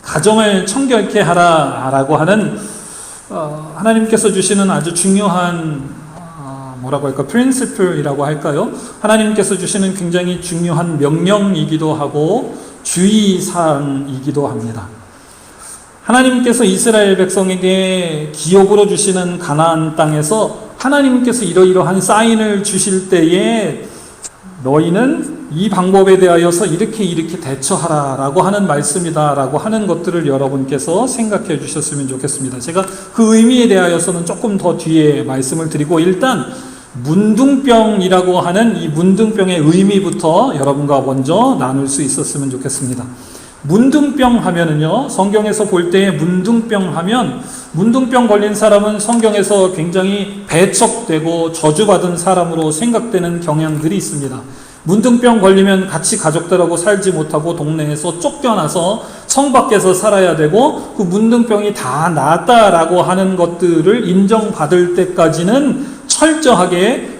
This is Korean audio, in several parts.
가정을 청결케 하라라고 하는 하나님께서 주시는 아주 중요한 뭐라고 할까, 프린시플이라고 할까요? 하나님께서 주시는 굉장히 중요한 명령이기도 하고 주의사항이기도 합니다. 하나님께서 이스라엘 백성에게 기업으로 주시는 가나안 땅에서 하나님께서 이러이러한 사인을 주실 때에 너희는 이 방법에 대하여서 이렇게 대처하라 라고 하는 말씀이다 라고 하는 것들을 여러분께서 생각해 주셨으면 좋겠습니다. 제가 그 의미에 대하여서는 조금 더 뒤에 말씀을 드리고, 일단 문둥병이라고 하는 이 문둥병의 의미부터 여러분과 먼저 나눌 수 있었으면 좋겠습니다. 문둥병 하면은요, 성경에서 볼 때 문둥병 하면, 문둥병 걸린 사람은 성경에서 굉장히 배척되고 저주받은 사람으로 생각되는 경향들이 있습니다. 문둥병 걸리면 같이 가족들하고 살지 못하고 동네에서 쫓겨나서 성 밖에서 살아야 되고, 그 문둥병이 다 나았다라고 하는 것들을 인정받을 때까지는 철저하게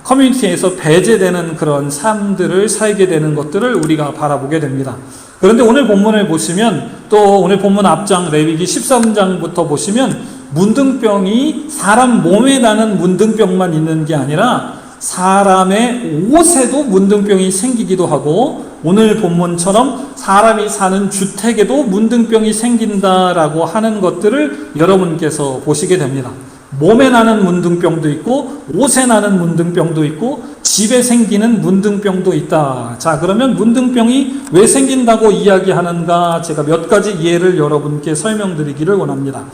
커뮤니티에서 배제되는 그런 삶들을 살게 되는 것들을 우리가 바라보게 됩니다. 그런데 오늘 본문을 보시면, 또 오늘 본문 앞장 레위기 13장부터 보시면 문둥병이 사람 몸에 나는 문둥병만 있는 게 아니라 사람의 옷에도 문둥병이 생기기도 하고, 오늘 본문처럼 사람이 사는 주택에도 문둥병이 생긴다라고 하는 것들을 여러분께서 보시게 됩니다. 몸에 나는 문둥병도 있고, 옷에 나는 문둥병도 있고, 집에 생기는 문둥병도 있다. 자, 그러면 문둥병이 왜 생긴다고 이야기하는가, 제가 몇 가지 예를 여러분께 설명드리기를 원합니다.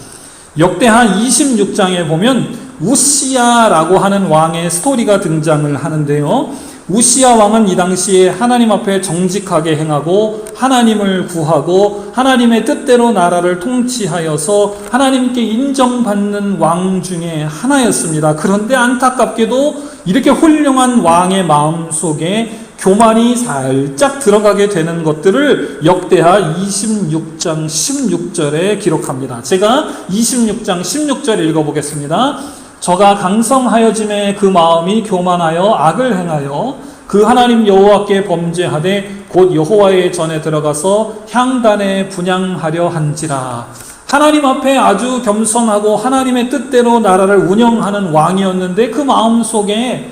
역대하 26장에 보면 우시야라고 하는 왕의 스토리가 등장을 하는데요, 우시야 왕은 이 당시에 하나님 앞에 정직하게 행하고 하나님을 구하고 하나님의 뜻대로 나라를 통치하여서 하나님께 인정받는 왕 중에 하나였습니다. 그런데 안타깝게도 이렇게 훌륭한 왕의 마음속에 교만이 살짝 들어가게 되는 것들을 역대하 26장 16절에 기록합니다. 제가 26장 16절 읽어보겠습니다. 저가 강성하여짐에 그 마음이 교만하여 악을 행하여 그 하나님 여호와께 범죄하되 곧 여호와의 전에 들어가서 향단에 분향하려 한지라. 하나님 앞에 아주 겸손하고 하나님의 뜻대로 나라를 운영하는 왕이었는데, 그 마음속에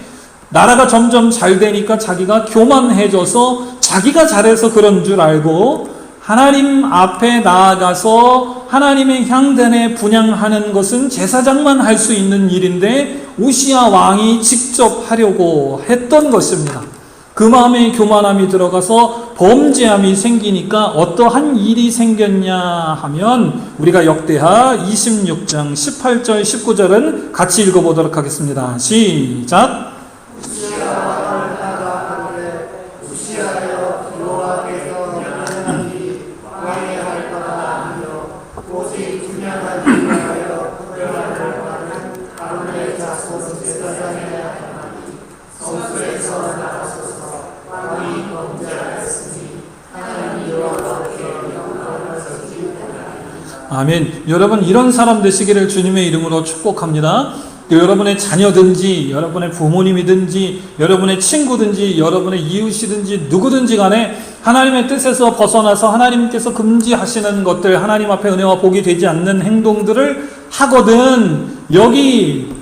나라가 점점 잘 되니까 자기가 교만해져서 자기가 잘해서 그런 줄 알고 하나님 앞에 나아가서 하나님의 향단에 분향하는 것은 제사장만 할 수 있는 일인데 우시야 왕이 직접 하려고 했던 것입니다. 그 마음에 교만함이 들어가서 범죄함이 생기니까 어떠한 일이 생겼냐 하면, 우리가 역대하 26장 18절 19절은 같이 읽어보도록 하겠습니다. 시작. 아멘. 여러분, 이런 사람 되시기를 주님의 이름으로 축복합니다. 여러분의 자녀든지 여러분의 부모님이든지 여러분의 친구든지 여러분의 이웃이든지 누구든지 간에 하나님의 뜻에서 벗어나서 하나님께서 금지하시는 것들, 하나님 앞에 은혜와 복이 되지 않는 행동들을 하거든, 여기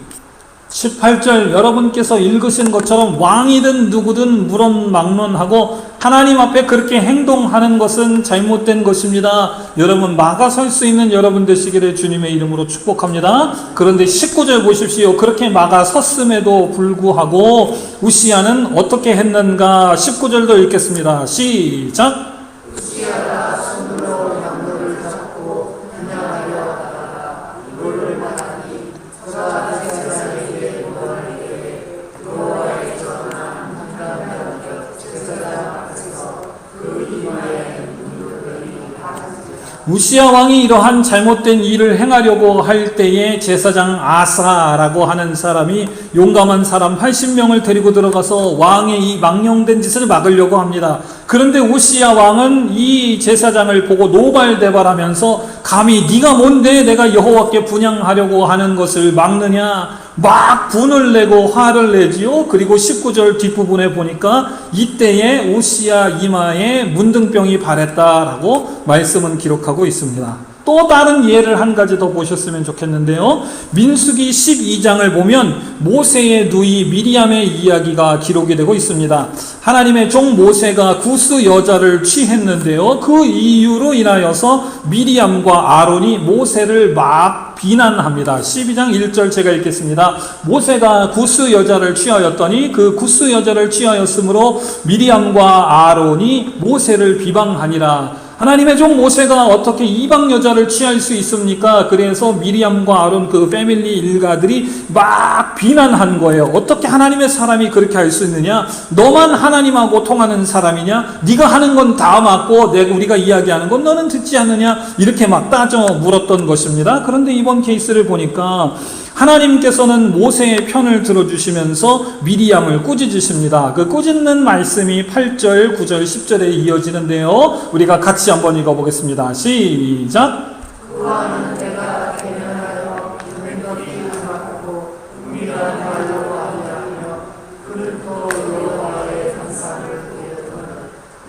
18절 여러분께서 읽으신 것처럼 왕이든 누구든 물론막론하고 하나님 앞에 그렇게 행동하는 것은 잘못된 것입니다. 여러분 막아설 수 있는 여러분 되시기를 주님의 이름으로 축복합니다. 그런데 19절 보십시오. 그렇게 막아섰음에도 불구하고 우시야는 어떻게 했는가? 19절도 읽겠습니다. 시작. 우시야가 손으로 양모를 잡고 분향하려 하다가 이를 만하니 저가 제사장에게 보고하기를 여호와의 전한 한가운데 제사장 앞에서 그 이마에 문들이 하였습니다. 우시야 왕이 이러한 잘못된 일을 행하려고 할 때에 제사장 아사라고 하는 사람이 용감한 사람 80명을 데리고 들어가서 왕의 이 망령된 짓을 막으려고 합니다. 그런데 우시야 왕은 이 제사장을 보고 노발대발하면서 감히 네가 뭔데 내가 여호와께 분향하려고 하는 것을 막느냐, 막 분을 내고 화를 내지요. 그리고 19절 뒷부분에 보니까 이때에 오시아 이마에 문둥병이 발했다라고 말씀은 기록하고 있습니다. 또 다른 예를 한 가지 더 보셨으면 좋겠는데요. 민수기 12장을 보면 모세의 누이 미리암의 이야기가 기록이 되고 있습니다. 하나님의 종 모세가 구스 여자를 취했는데요. 그 이유로 인하여서 미리암과 아론이 모세를 막 비난합니다. 12장 1절 제가 읽겠습니다. 모세가 구스 여자를 취하였더니 그 구스 여자를 취하였으므로 미리암과 아론이 모세를 비방하니라. 하나님의 종 모세가 어떻게 이방 여자를 취할 수 있습니까? 그래서 미리암과 아론 그 패밀리 일가들이 막 비난한 거예요. 어떻게 하나님의 사람이 그렇게 할 수 있느냐? 너만 하나님하고 통하는 사람이냐? 네가 하는 건 다 맞고 우리가 이야기하는 건 너는 듣지 않느냐? 이렇게 막 따져 물었던 것입니다. 그런데 이번 케이스를 보니까 하나님께서는 모세의 편을 들어주시면서 미리암을 꾸짖으십니다. 그 꾸짖는 말씀이 8절, 9절, 10절에 이어지는데요. 우리가 같이 한번 읽어보겠습니다. 시작! 그와는 내가 대면하여 능력이 받고 은밀한 말로 아니하며 그를 또 여호와의 산상을 보였거늘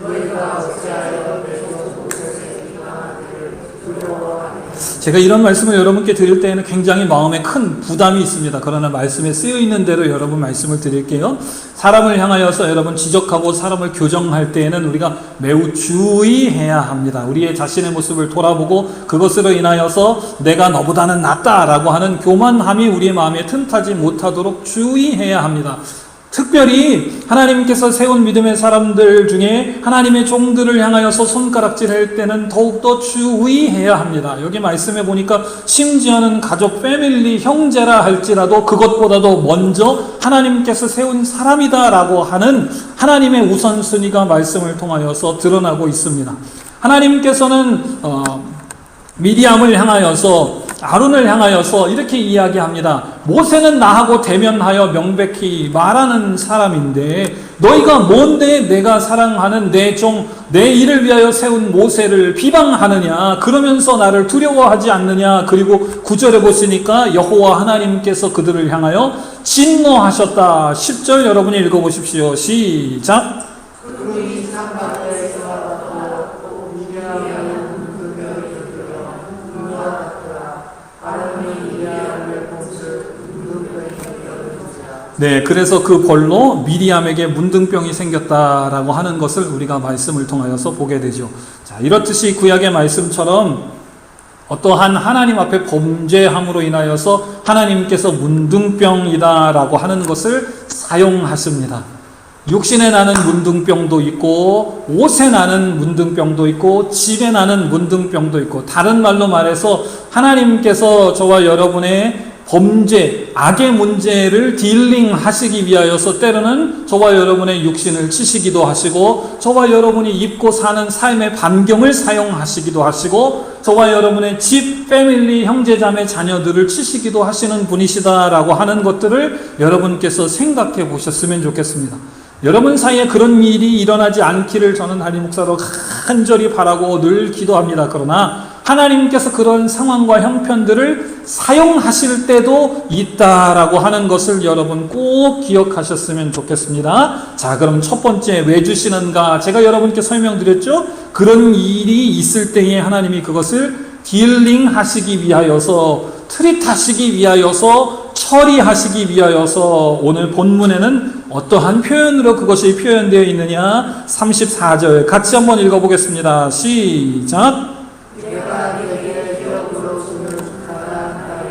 너희가 어찌하여 내 종 모세의 비방하기를 두려워하느냐. 제가 이런 말씀을 여러분께 드릴 때에는 굉장히 마음에 큰 부담이 있습니다. 그러나 말씀에 쓰여 있는 대로 여러분 말씀을 드릴게요. 사람을 향하여서 여러분 지적하고 사람을 교정할 때에는 우리가 매우 주의해야 합니다. 우리의 자신의 모습을 돌아보고 그것으로 인하여서 내가 너보다는 낫다라고 하는 교만함이 우리의 마음에 틈타지 못하도록 주의해야 합니다. 특별히 하나님께서 세운 믿음의 사람들 중에 하나님의 종들을 향하여서 손가락질할 때는 더욱더 주의해야 합니다. 여기 말씀해 보니까 심지어는 가족, 패밀리, 형제라 할지라도 그것보다도 먼저 하나님께서 세운 사람이다라고 하는 하나님의 우선순위가 말씀을 통하여서 드러나고 있습니다. 하나님께서는 미리암을 향하여서 아론을 향하여서 이렇게 이야기합니다. 모세는 나하고 대면하여 명백히 말하는 사람인데 너희가 뭔데 내가 사랑하는 내 종, 내 일을 위하여 세운 모세를 비방하느냐? 그러면서 나를 두려워하지 않느냐? 그리고 9절에 보시니까 여호와 하나님께서 그들을 향하여 진노하셨다. 10절 여러분이 읽어보십시오. 시작! 그들이 산바다에서 왔고 미리암은 문둥병이 들어 눈과 같더라. 아론이 미리암을 본즉 문둥병이 들었느니라. 네, 그래서 그 벌로 미리암에게 문둥병이 생겼다라고 하는 것을 우리가 말씀을 통하여서 보게 되죠. 자, 이렇듯이 구약의 말씀처럼 어떠한 하나님 앞에 범죄함으로 인하여서 하나님께서 문둥병이다라고 하는 것을 사용하십니다. 육신에 나는 문둥병도 있고 옷에 나는 문둥병도 있고 집에 나는 문둥병도 있고 다른 말로 말해서 하나님께서 저와 여러분의 범죄, 악의 문제를 딜링 하시기 위하여서 때로는 저와 여러분의 육신을 치시기도 하시고 저와 여러분이 입고 사는 삶의 반경을 사용하시기도 하시고 저와 여러분의 집, 패밀리, 형제자매, 자녀들을 치시기도 하시는 분이시다라고 하는 것들을 여러분께서 생각해 보셨으면 좋겠습니다. 여러분 사이에 그런 일이 일어나지 않기를 저는 담임 목사로 간절히 바라고 늘 기도합니다. 그러나 하나님께서 그런 상황과 형편들을 사용하실 때도 있다라고 하는 것을 여러분 꼭 기억하셨으면 좋겠습니다. 자, 그럼 첫 번째 왜 주시는가? 제가 여러분께 설명드렸죠? 그런 일이 있을 때에 하나님이 그것을 딜링 하시기 위하여서, 트릿하시기 위하여서, 처리하시기 위하여서 오늘 본문에는 어떠한 표현으로 그것이 표현되어 있느냐? 34절 같이 한번 읽어보겠습니다. 시작! 내가 너희의 기업으로 주는 가나안 땅에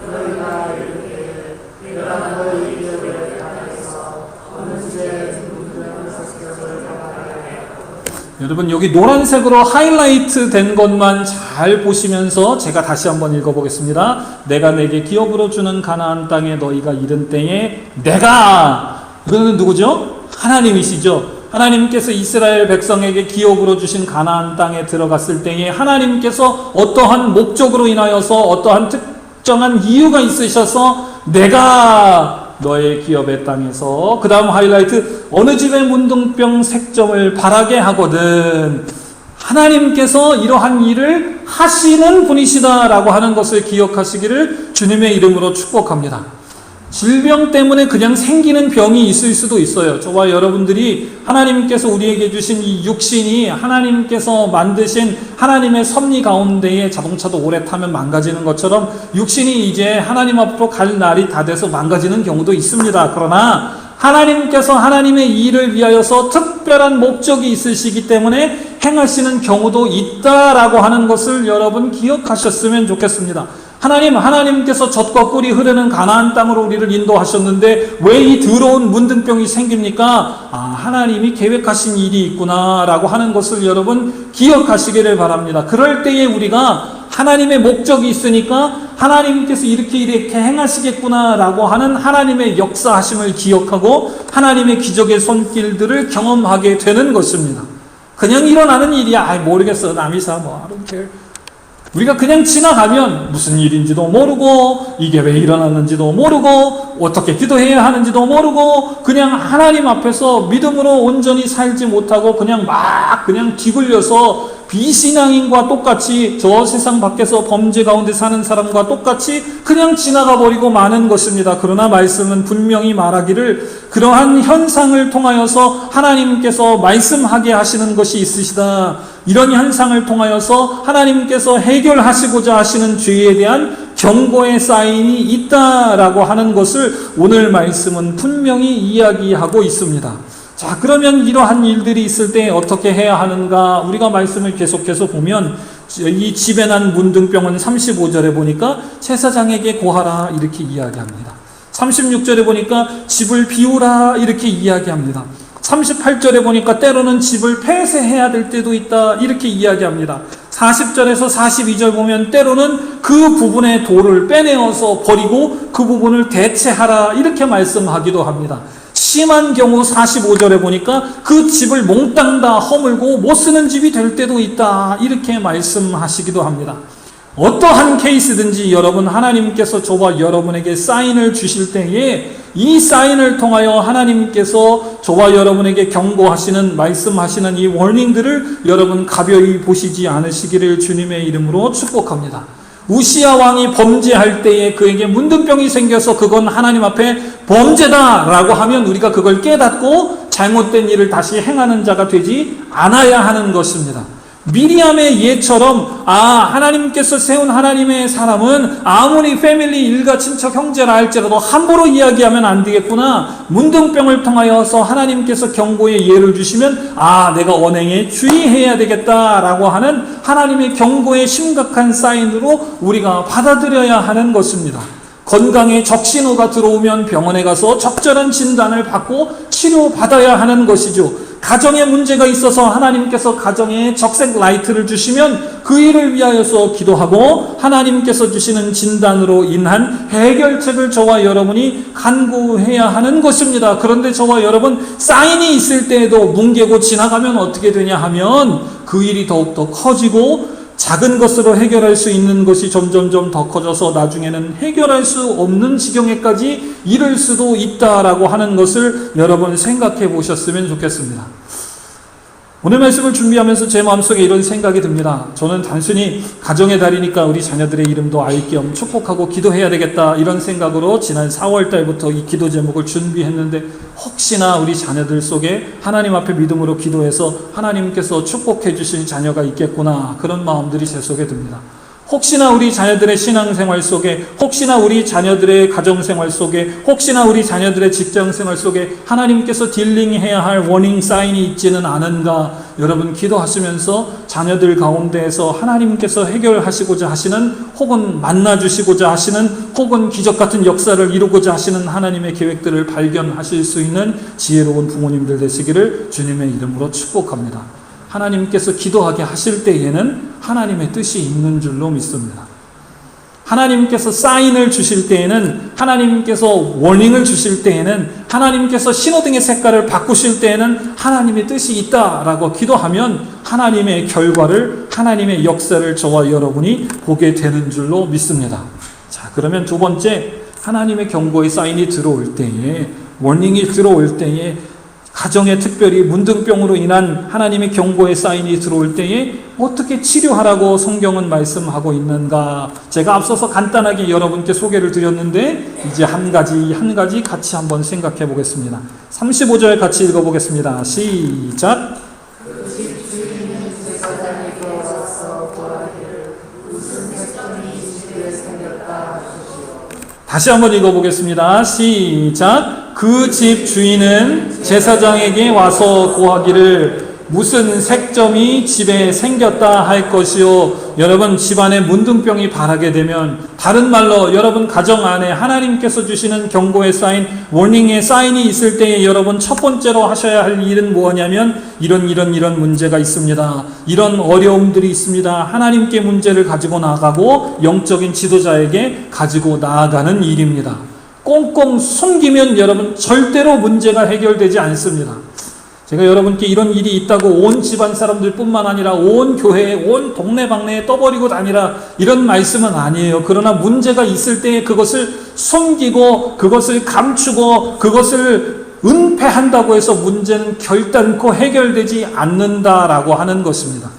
너희가 이르되 내가 너희 기업의 땅에서 어느 새 문둥병을 섞여서 나가게. 여러분 여기 노란색으로 하이라이트 된 것만 잘 보시면서 제가 다시 한번 읽어보겠습니다. 내가 내게 기업으로 주는 가나안 땅에 너희가 이른 때에 내가, 이거는 누구죠? 하나님이시죠. 하나님께서 이스라엘 백성에게 기업으로 주신 가나안 땅에 들어갔을 때에 하나님께서 어떠한 목적으로 인하여서 어떠한 특정한 이유가 있으셔서 내가 너의 기업의 땅에서, 그 다음 하이라이트, 어느 집의 문둥병 색점을 바라게 하거든. 하나님께서 이러한 일을 하시는 분이시다라고 하는 것을 기억하시기를 주님의 이름으로 축복합니다. 질병 때문에 그냥 생기는 병이 있을 수도 있어요. 저와 여러분들이 하나님께서 우리에게 주신 이 육신이 하나님께서 만드신 하나님의 섭리 가운데에 자동차도 오래 타면 망가지는 것처럼 육신이 이제 하나님 앞으로 갈 날이 다 돼서 망가지는 경우도 있습니다. 그러나 하나님께서 하나님의 일을 위하여서 특별한 목적이 있으시기 때문에 행하시는 경우도 있다라고 하는 것을 여러분 기억하셨으면 좋겠습니다. 하나님께서 젖과 꿀이 흐르는 가나안 땅으로 우리를 인도하셨는데 왜 이 더러운 문둥병이 생깁니까? 하나님이 계획하신 일이 있구나라고 하는 것을 여러분 기억하시기를 바랍니다. 그럴 때에 우리가 하나님의 목적이 있으니까 하나님께서 이렇게 행하시겠구나라고 하는 하나님의 역사하심을 기억하고 하나님의 기적의 손길들을 경험하게 되는 것입니다. 그냥 일어나는 일이야. 모르겠어. 남이사 I don't care. 우리가 그냥 지나가면 무슨 일인지도 모르고 이게 왜 일어났는지도 모르고 어떻게 기도해야 하는지도 모르고 그냥 하나님 앞에서 믿음으로 온전히 살지 못하고 그냥 뒤굴려서 비신앙인과 똑같이 저 세상 밖에서 범죄 가운데 사는 사람과 똑같이 그냥 지나가 버리고 마는 것입니다. 그러나 말씀은 분명히 말하기를 그러한 현상을 통하여서 하나님께서 말씀하게 하시는 것이 있으시다. 이런 현상을 통하여서 하나님께서 해결하시고자 하시는 죄에 대한 경고의 사인이 있다라고 하는 것을 오늘 말씀은 분명히 이야기하고 있습니다. 자, 그러면 이러한 일들이 있을 때 어떻게 해야 하는가? 우리가 말씀을 계속해서 보면 이 집에 난 문둥병은 35절에 보니까 제사장에게 고하라 이렇게 이야기합니다. 36절에 보니까 집을 비우라 이렇게 이야기합니다. 38절에 보니까 때로는 집을 폐쇄해야 될 때도 있다 이렇게 이야기합니다. 40절에서 42절 보면 때로는 그 부분의 돌을 빼내어서 버리고 그 부분을 대체하라 이렇게 말씀하기도 합니다. 심한 경우 45절에 보니까 그 집을 몽땅 다 허물고 못 쓰는 집이 될 때도 있다 이렇게 말씀하시기도 합니다. 어떠한 케이스든지 여러분 하나님께서 저와 여러분에게 사인을 주실 때에 이 사인을 통하여 하나님께서 저와 여러분에게 경고하시는 말씀하시는 이 워닝들을 여러분 가벼이 보시지 않으시기를 주님의 이름으로 축복합니다. 우시야 왕이 범죄할 때에 그에게 문둥병이 생겨서 그건 하나님 앞에 범죄다라고 하면 우리가 그걸 깨닫고 잘못된 일을 다시 행하는 자가 되지 않아야 하는 것입니다. 미리암의 예처럼 하나님께서 세운 하나님의 사람은 아무리 패밀리 일가 친척 형제라 할지라도 함부로 이야기하면 안 되겠구나. 문둥병을 통하여서 하나님께서 경고의 예를 주시면 내가 언행에 주의해야 되겠다라고 하는 하나님의 경고의 심각한 사인으로 우리가 받아들여야 하는 것입니다. 건강에 적신호가 들어오면 병원에 가서 적절한 진단을 받고 치료받아야 하는 것이죠. 가정에 문제가 있어서 하나님께서 가정에 적색 라이트를 주시면 그 일을 위하여서 기도하고 하나님께서 주시는 진단으로 인한 해결책을 저와 여러분이 간구해야 하는 것입니다. 그런데 저와 여러분 사인이 있을 때에도 뭉개고 지나가면 어떻게 되냐 하면 그 일이 더욱더 커지고 작은 것으로 해결할 수 있는 것이 점점점 더 커져서 나중에는 해결할 수 없는 지경에까지 이를 수도 있다라고 하는 것을 여러분 생각해 보셨으면 좋겠습니다. 오늘 말씀을 준비하면서 제 마음속에 이런 생각이 듭니다. 저는 단순히 가정의 달이니까 우리 자녀들의 이름도 알 겸 축복하고 기도해야 되겠다 이런 생각으로 지난 4월 달부터 이 기도 제목을 준비했는데 혹시나 우리 자녀들 속에 하나님 앞에 믿음으로 기도해서 하나님께서 축복해 주실 자녀가 있겠구나 그런 마음들이 제 속에 듭니다. 혹시나 우리 자녀들의 신앙생활 속에 혹시나 우리 자녀들의 가정생활 속에 혹시나 우리 자녀들의 직장생활 속에 하나님께서 딜링해야 할 워닝 사인이 있지는 않은가 여러분 기도하시면서 자녀들 가운데에서 하나님께서 해결하시고자 하시는 혹은 만나주시고자 하시는 혹은 기적같은 역사를 이루고자 하시는 하나님의 계획들을 발견하실 수 있는 지혜로운 부모님들 되시기를 주님의 이름으로 축복합니다. 하나님께서 기도하게 하실 때에는 하나님의 뜻이 있는 줄로 믿습니다. 하나님께서 사인을 주실 때에는 하나님께서 워닝을 주실 때에는 하나님께서 신호등의 색깔을 바꾸실 때에는 하나님의 뜻이 있다라고 기도하면 하나님의 결과를 하나님의 역사를 저와 여러분이 보게 되는 줄로 믿습니다. 자, 그러면 두 번째 하나님의 경고의 사인이 들어올 때에 워닝이 들어올 때에 가정에 특별히 문둥병으로 인한 하나님의 경고의 사인이 들어올 때에 어떻게 치료하라고 성경은 말씀하고 있는가? 제가 앞서서 간단하게 여러분께 소개를 드렸는데 이제 한 가지 같이 한번 생각해 보겠습니다. 35절 같이 읽어보겠습니다. 시작. 다시 한번 읽어보겠습니다. 시작. 그 집 주인은 제사장에게 와서 고하기를 무슨 색점이 집에 생겼다 할 것이요. 여러분 집안에 문둥병이 발하게 되면, 다른 말로 여러분 가정 안에 하나님께서 주시는 경고의 사인, 워닝의 사인이 있을 때에 여러분 첫 번째로 하셔야 할 일은 뭐냐면 이런 문제가 있습니다. 이런 어려움들이 있습니다. 하나님께 문제를 가지고 나아가고 영적인 지도자에게 가지고 나아가는 일입니다. 꽁꽁 숨기면 여러분 절대로 문제가 해결되지 않습니다. 제가 여러분께 이런 일이 있다고 온 집안 사람들 뿐만 아니라 온 교회에, 온 동네방네에 떠버리고 다니라 이런 말씀은 아니에요. 그러나 문제가 있을 때 그것을 숨기고 그것을 감추고 그것을 은폐한다고 해서 문제는 결단코 해결되지 않는다라고 하는 것입니다.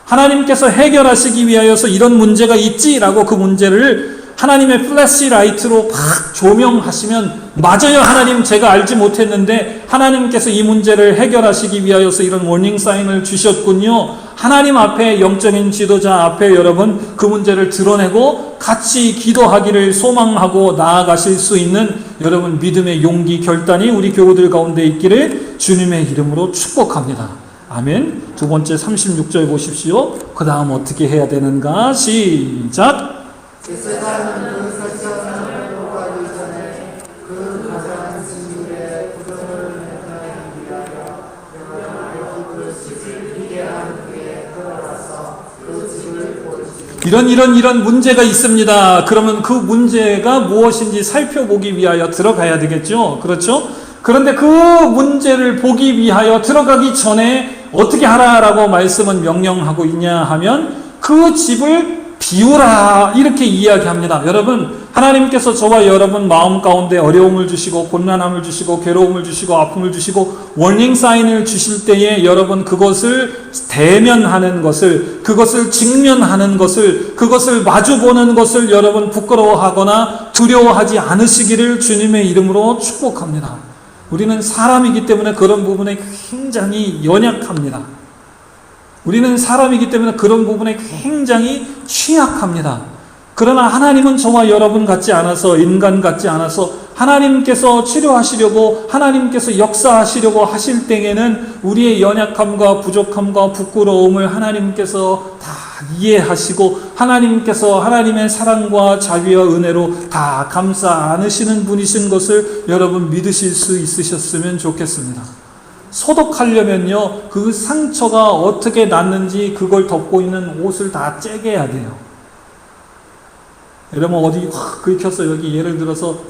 하나님께서 해결하시기 위하여서 이런 문제가 있지라고 그 문제를 하나님의 플래시라이트로 팍 조명하시면, 맞아요 하나님, 제가 알지 못했는데 하나님께서 이 문제를 해결하시기 위하여서 이런 워닝 사인을 주셨군요. 하나님 앞에, 영적인 지도자 앞에 여러분 그 문제를 드러내고 같이 기도하기를 소망하고 나아가실 수 있는 여러분 믿음의 용기, 결단이 우리 교우들 가운데 있기를 주님의 이름으로 축복합니다. 아멘. 두 번째 36절 보십시오. 그 다음 어떻게 해야 되는가? 시작. 제사장은 그 설정을 보고하기 전에 그 가장 진물의 부정을 내타내기 위하여 그 집을 비게한 그에 들어가서 그 집을 보여주고, 이런 문제가 있습니다. 그러면 그 문제가 무엇인지 살펴보기 위하여 들어가야 되겠죠. 그렇죠? 그런데 그 문제를 보기 위하여 들어가기 전에 어떻게 하라라고 말씀은 명령하고 있냐 하면 그 집을 비우라 이렇게 이야기합니다. 여러분, 하나님께서 저와 여러분 마음 가운데 어려움을 주시고 곤란함을 주시고 괴로움을 주시고 아픔을 주시고 워닝 사인을 주실 때에 여러분 그것을 대면하는 것을, 그것을 직면하는 것을, 그것을 마주보는 것을 여러분 부끄러워하거나 두려워하지 않으시기를 주님의 이름으로 축복합니다. 우리는 사람이기 때문에 그런 부분에 굉장히 연약합니다. 우리는 사람이기 때문에 그런 부분에 굉장히 취약합니다. 그러나 하나님은 저와 여러분 같지 않아서, 인간 같지 않아서 하나님께서 치료하시려고, 하나님께서 역사하시려고 하실 때에는 우리의 연약함과 부족함과 부끄러움을 하나님께서 다 이해하시고 하나님께서 하나님의 사랑과 자비와 은혜로 다 감싸 안으시는 분이신 것을 여러분 믿으실 수 있으셨으면 좋겠습니다. 소독하려면요, 그 상처가 어떻게 났는지 그걸 덮고 있는 옷을 다 째개야 돼요. 여러분 어디 확 긁혔어. 여기 예를 들어서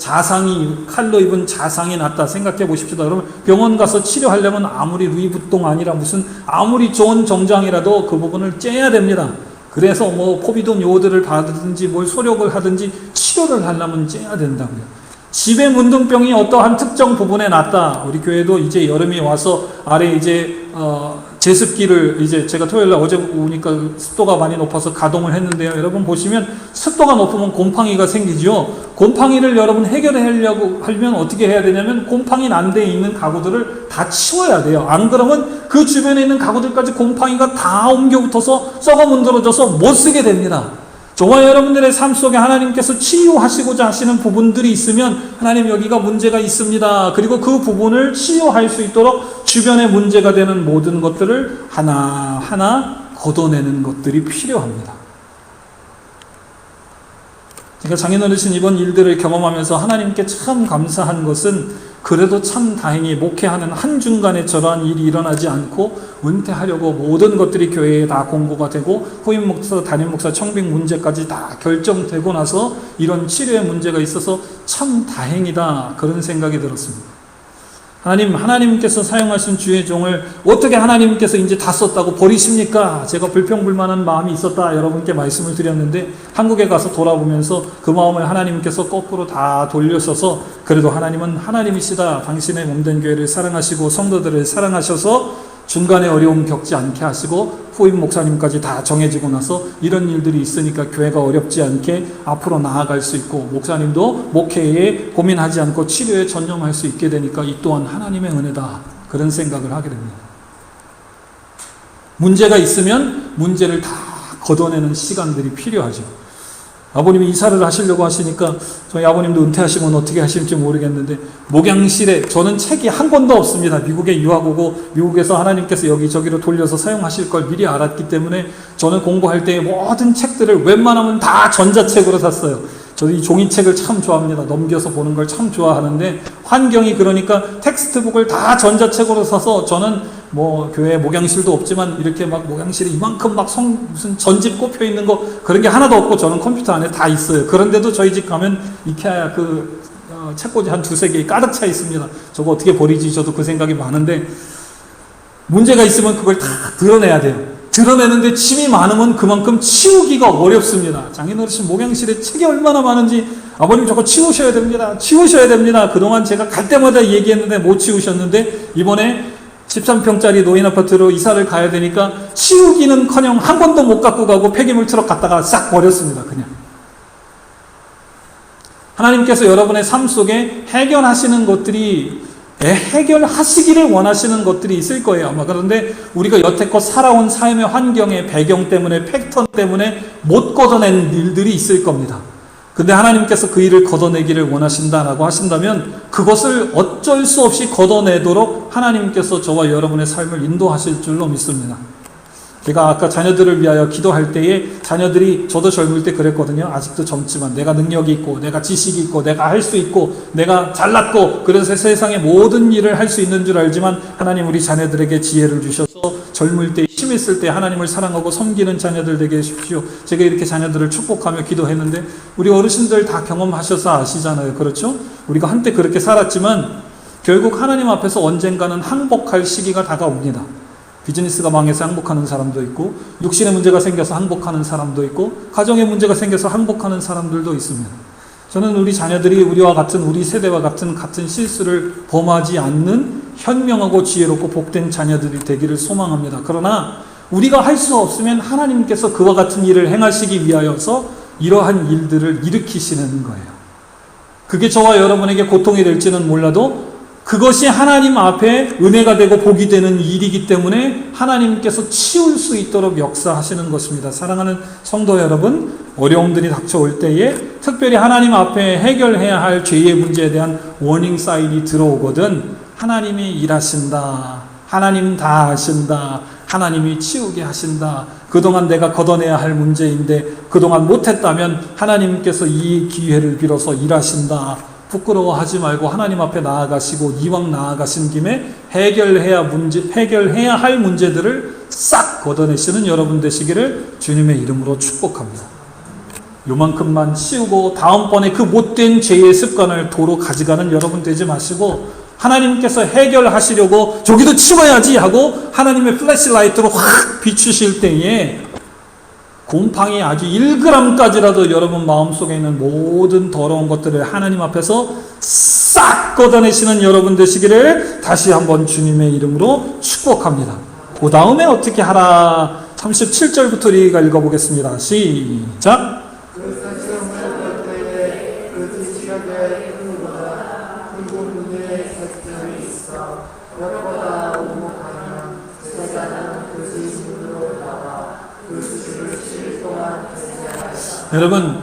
칼로 입은 자상이 났다 생각해 보십시다. 여러분 병원 가서 치료하려면 아무리 루이부통 아니라 무슨 아무리 좋은 정장이라도 그 부분을 째야 됩니다. 그래서 포비돈 요오드를 받든지 뭘 소력을 하든지 치료를 하려면 째야 된다고요. 집에 문둥병이 어떠한 특정 부분에 났다. 우리 교회도 이제 여름이 와서 아래 이제 제습기를 이제 제가 토요일날 어제 오니까 습도가 많이 높아서 가동을 했는데요. 여러분 보시면 습도가 높으면 곰팡이가 생기죠. 곰팡이를 여러분 해결하려고 하면 어떻게 해야 되냐면 곰팡이 난 데에 있는 가구들을 다 치워야 돼요. 안 그러면 그 주변에 있는 가구들까지 곰팡이가 다 옮겨 붙어서 썩어 문드러져서 못 쓰게 됩니다. 저와 여러분들의 삶 속에 하나님께서 치유하시고자 하시는 부분들이 있으면 하나님 여기가 문제가 있습니다. 그리고 그 부분을 치유할 수 있도록 주변에 문제가 되는 모든 것들을 하나하나 걷어내는 것들이 필요합니다. 제가 장인어르신 이번 일들을 경험하면서 하나님께 참 감사한 것은 그래도 참 다행히 목회하는 한중간에 저러한 일이 일어나지 않고 은퇴하려고 모든 것들이 교회에 다 공고가 되고 후임 목사, 담임 목사 청빙 문제까지 다 결정되고 나서 이런 치료의 문제가 있어서 참 다행이다 그런 생각이 들었습니다. 하나님께서 사용하신 주의 종을 어떻게 하나님께서 이제 다 썼다고 버리십니까? 제가 불평불만한 마음이 있었다 여러분께 말씀을 드렸는데 한국에 가서 돌아보면서 그 마음을 하나님께서 거꾸로 다 돌려서서 그래도 하나님은 하나님이시다. 당신의 몸된 교회를 사랑하시고 성도들을 사랑하셔서 중간에 어려움 겪지 않게 하시고 후임 목사님까지 다 정해지고 나서 이런 일들이 있으니까 교회가 어렵지 않게 앞으로 나아갈 수 있고 목사님도 목회에 고민하지 않고 치료에 전념할 수 있게 되니까 이 또한 하나님의 은혜다. 그런 생각을 하게 됩니다. 문제가 있으면 문제를 다 걷어내는 시간들이 필요하죠. 아버님이 이사를 하시려고 하시니까 저희 아버님도 은퇴하시면 어떻게 하실지 모르겠는데 목양실에 저는 책이 한 권도 없습니다. 미국에 유학 오고 미국에서 하나님께서 여기저기로 돌려서 사용하실 걸 미리 알았기 때문에 저는 공부할 때 모든 책들을 웬만하면 다 전자책으로 샀어요. 저도 이 종이책을 참 좋아합니다. 넘겨서 보는 걸 참 좋아하는데 환경이 그러니까 텍스트북을 다 전자책으로 사서 저는 뭐 교회 목양실도 없지만 이렇게 막 목양실에 이만큼 막 무슨 전집 꼽혀 있는 거 그런 게 하나도 없고 저는 컴퓨터 안에 다 있어요. 그런데도 저희 집 가면 이케아 책꽂이 한 두세 개 가득 차 있습니다. 저거 어떻게 버리지? 저도 그 생각이 많은데 문제가 있으면 그걸 다 드러내야 돼요. 드러내는데 짐이 많으면 그만큼 치우기가 어렵습니다. 장인어르신 목양실에 책이 얼마나 많은지 아버님 저거 치우셔야 됩니다. 치우셔야 됩니다. 그동안 제가 갈 때마다 얘기했는데 못 치우셨는데 이번에 13평짜리 노인 아파트로 이사를 가야 되니까 치우기는커녕 한 번도 못 갖고 가고 폐기물 트럭 갖다가 싹 버렸습니다. 그냥. 하나님께서 여러분의 삶 속에 해결하시기를 원하시는 것들이 있을 거예요. 아마 그런데 우리가 여태껏 살아온 삶의 환경의 배경 때문에 패턴 때문에 못 걷어낸 일들이 있을 겁니다. 근데 하나님께서 그 일을 걷어내기를 원하신다라고 하신다면 그것을 어쩔 수 없이 걷어내도록 하나님께서 저와 여러분의 삶을 인도하실 줄로 믿습니다. 제가 아까 자녀들을 위하여 기도할 때에 자녀들이 저도 젊을 때 그랬거든요. 아직도 젊지만 내가 능력이 있고 내가 지식이 있고 내가 할 수 있고 내가 잘났고 그래서 세상의 모든 일을 할 수 있는 줄 알지만 하나님 우리 자녀들에게 지혜를 주셔서 젊을 때 힘있을 때 하나님을 사랑하고 섬기는 자녀들 되게 해주십시오. 제가 이렇게 자녀들을 축복하며 기도했는데 우리 어르신들 다 경험하셔서 아시잖아요. 그렇죠? 우리가 한때 그렇게 살았지만 결국 하나님 앞에서 언젠가는 항복할 시기가 다가옵니다. 비즈니스가 망해서 항복하는 사람도 있고 육신의 문제가 생겨서 항복하는 사람도 있고 가정의 문제가 생겨서 항복하는 사람들도 있습니다. 저는 우리 자녀들이 우리와 같은 우리 세대와 같은 실수를 범하지 않는 현명하고 지혜롭고 복된 자녀들이 되기를 소망합니다. 그러나 우리가 할 수 없으면 하나님께서 그와 같은 일을 행하시기 위하여서 이러한 일들을 일으키시는 거예요. 그게 저와 여러분에게 고통이 될지는 몰라도 그것이 하나님 앞에 은혜가 되고 복이 되는 일이기 때문에 하나님께서 치울 수 있도록 역사하시는 것입니다. 사랑하는 성도 여러분, 어려움들이 닥쳐올 때에 특별히 하나님 앞에 해결해야 할 죄의 문제에 대한 워닝 사인이 들어오거든 하나님이 일하신다. 하나님 다 하신다. 하나님이 치우게 하신다. 그동안 내가 걷어내야 할 문제인데 그동안 못했다면 하나님께서 이 기회를 빌어서 일하신다. 부끄러워하지 말고 하나님 앞에 나아가시고 이왕 나아가신 김에 해결해야 할 문제들을 싹 걷어내시는 여러분 되시기를 주님의 이름으로 축복합니다. 요만큼만 치우고 다음번에 그 못된 죄의 습관을 도로 가져가는 여러분 되지 마시고 하나님께서 해결하시려고 저기도 치워야지 하고 하나님의 플래시라이트로 확 비추실 때에 곰팡이 아주 1g까지라도 여러분 마음속에 있는 모든 더러운 것들을 하나님 앞에서 싹 걷어내시는 여러분 되시기를 다시 한번 주님의 이름으로 축복합니다. 그 다음에 어떻게 하라? 37절부터 우리가 읽어보겠습니다. 시작. 여러분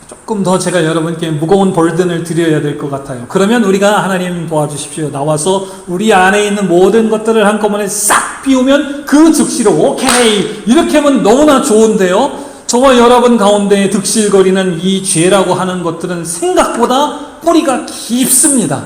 조금 더 제가 여러분께 무거운 벌든을 드려야 될 것 같아요. 그러면 우리가 하나님 도와주십시오. 나와서 우리 안에 있는 모든 것들을 한꺼번에 싹 비우면 그 즉시로 오케이 이렇게 하면 너무나 좋은데요. 저와 여러분 가운데 득실거리는 이 죄라고 하는 것들은 생각보다 뿌리가 깊습니다.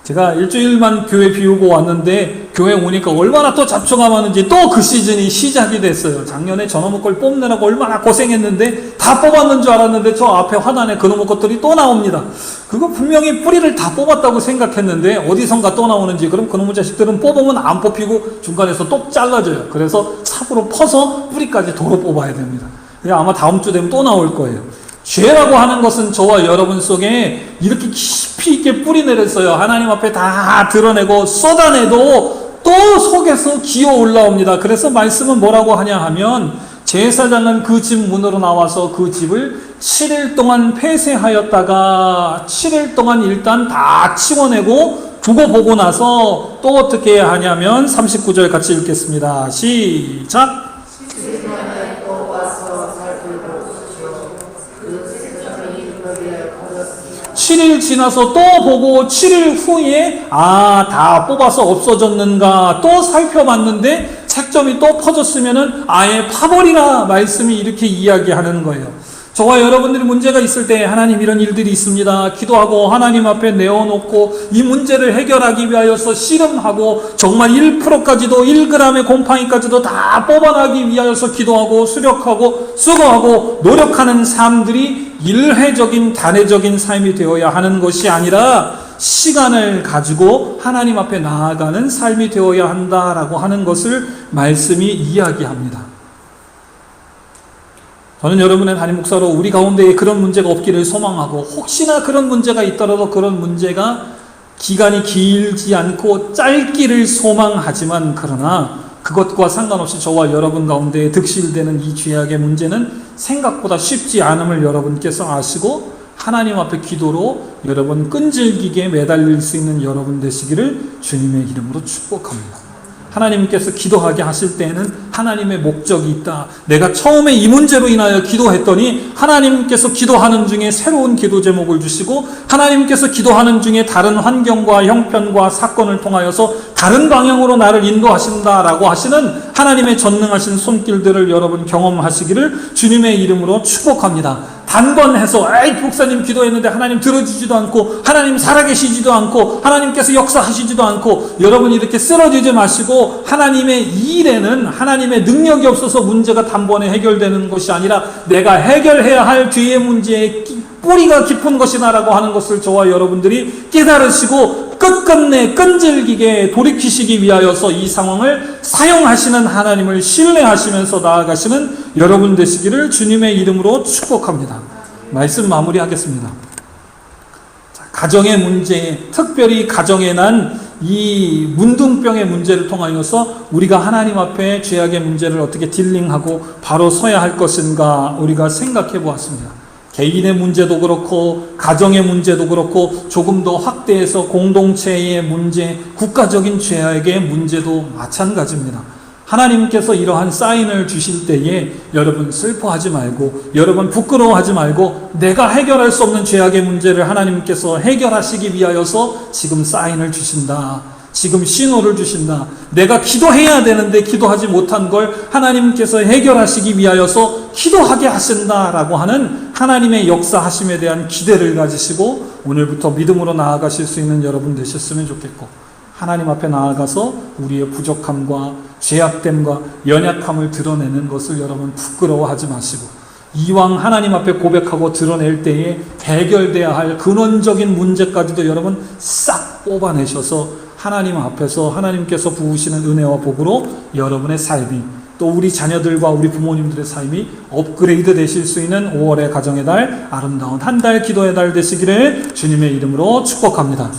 제가 일주일만 교회 비우고 왔는데 교회 오니까 얼마나 또 잡초가 많은지 또 그 시즌이 시작이 됐어요. 작년에 저놈의 걸 뽑느라고 얼마나 고생했는데 다 뽑았는 줄 알았는데 저 앞에 화단에 그놈의 것들이 또 나옵니다. 그거 분명히 뿌리를 다 뽑았다고 생각했는데 어디선가 또 나오는지, 그럼 그놈의 자식들은 뽑으면 안 뽑히고 중간에서 똑 잘라져요. 그래서 삽으로 퍼서 뿌리까지 도로 뽑아야 됩니다. 아마 다음 주 되면 또 나올 거예요. 죄라고 하는 것은 저와 여러분 속에 이렇게 깊이 있게 뿌리 내렸어요. 하나님 앞에 다 드러내고 쏟아내도 또 속에서 기어 올라옵니다. 그래서 말씀은 뭐라고 하냐 하면, 제사장은 그 집 문으로 나와서 그 집을 7일 동안 폐쇄하였다가 7일 동안 일단 다 치워내고 두고 보고 나서 또 어떻게 해야 하냐면 39절 같이 읽겠습니다. 시작. 7일 지나서 또 보고 7일 후에 다 뽑아서 없어졌는가 또 살펴봤는데 책점이 또 퍼졌으면은 아예 파버리라 말씀이 이렇게 이야기하는 거예요. 저와 여러분들이 문제가 있을 때 하나님 이런 일들이 있습니다. 기도하고 하나님 앞에 내어놓고 이 문제를 해결하기 위하여서 씨름하고 정말 1%까지도 1g의 곰팡이까지도 다 뽑아나기 위하여서 기도하고 수력하고 수고하고 노력하는 삶들이 일회적인 단회적인 삶이 되어야 하는 것이 아니라 시간을 가지고 하나님 앞에 나아가는 삶이 되어야 한다라고 하는 것을 말씀이 이야기합니다. 저는 여러분의 담임 목사로 우리 가운데에 그런 문제가 없기를 소망하고, 혹시나 그런 문제가 있더라도 그런 문제가 기간이 길지 않고 짧기를 소망하지만, 그러나 그것과 상관없이 저와 여러분 가운데에 득실되는 이 죄악의 문제는 생각보다 쉽지 않음을 여러분께서 아시고 하나님 앞에 기도로 여러분 끈질기게 매달릴 수 있는 여러분 되시기를 주님의 이름으로 축복합니다. 하나님께서 기도하게 하실 때에는 하나님의 목적이 있다. 내가 처음에 이 문제로 인하여 기도했더니 하나님께서 기도하는 중에 새로운 기도 제목을 주시고, 하나님께서 기도하는 중에 다른 환경과 형편과 사건을 통하여서 다른 방향으로 나를 인도하신다라고 하시는 하나님의 전능하신 손길들을 여러분 경험하시기를 주님의 이름으로 축복합니다. 단번해서 목사님 기도했는데 하나님 들어주지도 않고 하나님 살아계시지도 않고 하나님께서 역사하시지도 않고, 여러분 이렇게 쓰러지지 마시고, 하나님의 일에는 하나님의 능력이 없어서 문제가 단번에 해결되는 것이 아니라 내가 해결해야 할 뒤의 문제의 뿌리가 깊은 것이다라고 하는 것을 저와 여러분들이 깨달으시고 끝끝내 끈질기게 돌이키시기 위하여서 이 상황을 사용하시는 하나님을 신뢰하시면서 나아가시는 여러분 되시기를 주님의 이름으로 축복합니다. 말씀 마무리하겠습니다. 가정의 문제, 특별히 가정에 난 이 문둥병의 문제를 통하여서 우리가 하나님 앞에 죄악의 문제를 어떻게 딜링하고 바로 서야 할 것인가 우리가 생각해 보았습니다. 개인의 문제도 그렇고 가정의 문제도 그렇고 조금 더 확대해서 공동체의 문제, 국가적인 죄악의 문제도 마찬가지입니다. 하나님께서 이러한 사인을 주실 때에 여러분 슬퍼하지 말고, 여러분 부끄러워하지 말고, 내가 해결할 수 없는 죄악의 문제를 하나님께서 해결하시기 위하여서 지금 사인을 주신다. 지금 신호를 주신다. 내가 기도해야 되는데 기도하지 못한 걸 하나님께서 해결하시기 위하여서 기도하게 하신다라고 하는 하나님의 역사하심에 대한 기대를 가지시고 오늘부터 믿음으로 나아가실 수 있는 여러분 되셨으면 좋겠고, 하나님 앞에 나아가서 우리의 부족함과 죄악됨과 연약함을 드러내는 것을 여러분 부끄러워하지 마시고, 이왕 하나님 앞에 고백하고 드러낼 때에 해결돼야 할 근원적인 문제까지도 여러분 싹 뽑아내셔서 하나님 앞에서 하나님께서 부으시는 은혜와 복으로 여러분의 삶이, 또 우리 자녀들과 우리 부모님들의 삶이 업그레이드 되실 수 있는 5월의 가정의 달, 아름다운 한 달 기도의 달 되시기를 주님의 이름으로 축복합니다.